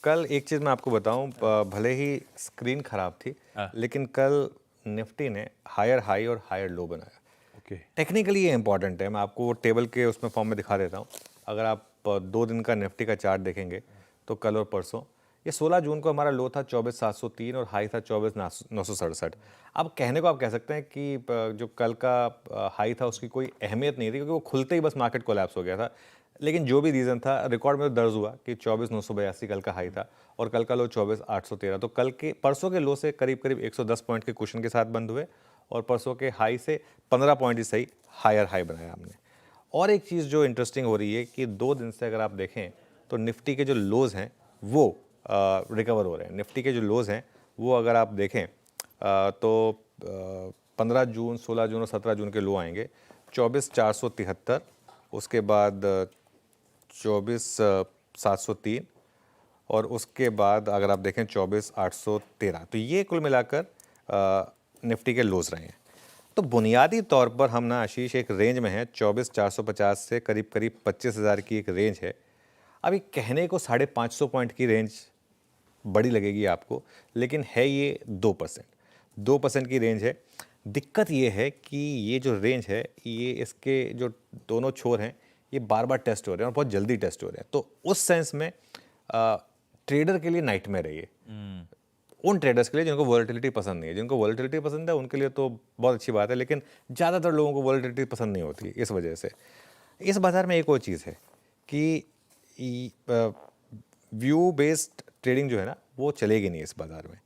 कल एक चीज़ मैं आपको बताऊं, भले ही स्क्रीन खराब थी, लेकिन कल निफ्टी ने हायर हाई और हायर लो बनाया। ओके। टेक्निकली ये इंपॉर्टेंट है, मैं आपको टेबल के उसमें फॉर्म में दिखा देता हूँ। अगर आप 2 दिन का निफ्टी का चार्ट देखेंगे तो कल और परसों, ये 16 जून को हमारा लो था 24,703 और हाई था 24,967। अब कहने को आप कह सकते हैं कि जो कल का हाई था उसकी कोई अहमियत नहीं थी, क्योंकि वो खुलते ही बस मार्केट कोलैप्स हो गया था। लेकिन जो भी रीज़न था, रिकॉर्ड में तो दर्ज हुआ कि 24,982 कल का हाई था और कल का लो 24,813। तो कल के परसों के लो से करीब करीब 110 पॉइंट के कुशन के साथ बंद हुए और परसों के हाई से 15 पॉइंट ही सही हायर हाई बनाया हमने। और एक चीज़ जो इंटरेस्टिंग हो रही है कि 2 दिन से अगर आप देखें तो निफ्टी के जो लोज़ हैं वो रिकवर हो रहे हैं। निफ्टी के जो लोज़ हैं वो अगर आप देखें तो 15 जून, 16 जून और 17 जून के लो आएंगे 24,473, उसके बाद 24,703 और उसके बाद अगर आप देखें 24,813। तो ये कुल मिलाकर निफ्टी के लोज रहे हैं। तो बुनियादी तौर पर हम ना आशीष एक रेंज में है, 24,450 से करीब करीब 25,000 की एक रेंज है। अभी कहने को 550 पॉइंट की रेंज बड़ी लगेगी आपको, लेकिन है ये 2% की रेंज है। दिक्कत ये है कि ये जो रेंज है, ये इसके जो दोनों छोर हैं ये बार बार टेस्ट हो रहे हैं और बहुत जल्दी टेस्ट हो रहे हैं। तो उस सेंस में ट्रेडर के लिए नाइटमेयर है ये, उन ट्रेडर्स के लिए जिनको वॉलेटिलिटी पसंद नहीं है। जिनको वॉलेटिलिटी पसंद है उनके लिए तो बहुत अच्छी बात है, लेकिन ज़्यादातर लोगों को वॉलेटिलिटी पसंद नहीं होती। इस वजह से इस बाज़ार में एक और चीज़ है कि व्यू बेस्ड ट्रेडिंग जो है ना वो चलेगी नहीं इस बाज़ार में।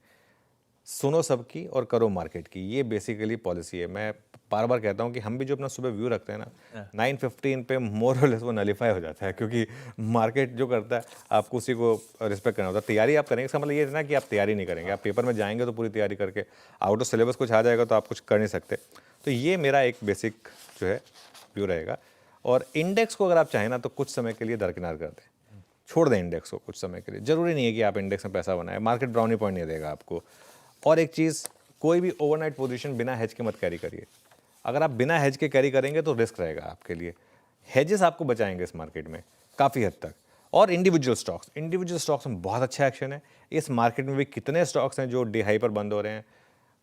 सुनो सबकी और करो मार्केट की, ये बेसिकली पॉलिसी है। मैं बार बार कहता हूँ कि हम भी जो अपना सुबह व्यू रखते हैं ना 9:15 पे मोर और लेस वो नलीफाई हो जाता है, क्योंकि मार्केट जो करता है आपको उसी को रिस्पेक्ट करना होता है। तैयारी आप करेंगे, इसका मतलब ये है ना कि आप तैयारी नहीं करेंगे। आप पेपर में जाएंगे तो पूरी तैयारी करके, आउट ऑफ सिलेबस कुछ आ जाएगा तो आप कुछ कर नहीं सकते। तो ये मेरा एक बेसिक जो है व्यू रहेगा। और इंडेक्स को अगर आप चाहें ना तो कुछ समय के लिए दरकिनार कर दें, छोड़ दें इंडेक्स को कुछ समय के लिए। ज़रूरी नहीं है कि आप इंडेक्स में पैसा बनाएं, मार्केट ब्राउनी पॉइंट नहीं देगा आपको। और एक चीज़, कोई भी ओवरनाइट पोजीशन बिना हेज के मत कैरी करिए। अगर आप बिना हेज के कैरी करेंगे तो रिस्क रहेगा आपके लिए। हेजेस आपको बचाएंगे इस मार्केट में काफ़ी हद तक। और इंडिविजुअल स्टॉक्स में बहुत अच्छा एक्शन है। इस मार्केट में भी कितने स्टॉक्स हैं जो डे हाई पर बंद हो रहे हैं।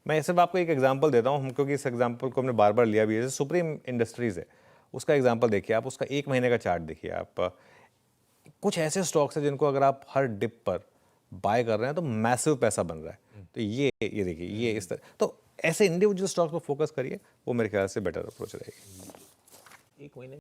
मैं सिर्फ आपको एक एग्जांपल देता हूं, क्योंकि इस एग्जांपल को हमने बार बार लिया भी है। जैसे सुप्रीम इंडस्ट्रीज़ है, उसका एग्जांपल देखिए आप, उसका 1 महीने का चार्ट देखिए आप। कुछ ऐसे स्टॉक्स हैं जिनको अगर आप हर डिप पर बाय कर रहे हैं तो मैसिव पैसा बन रहा है। तो ये देखिए, ये इस तरह, तो ऐसे इंडिविजुअल स्टॉक्स पर फोकस करिए, वो मेरे ख्याल से बेटर अप्रोच रहेगी। 1 महीने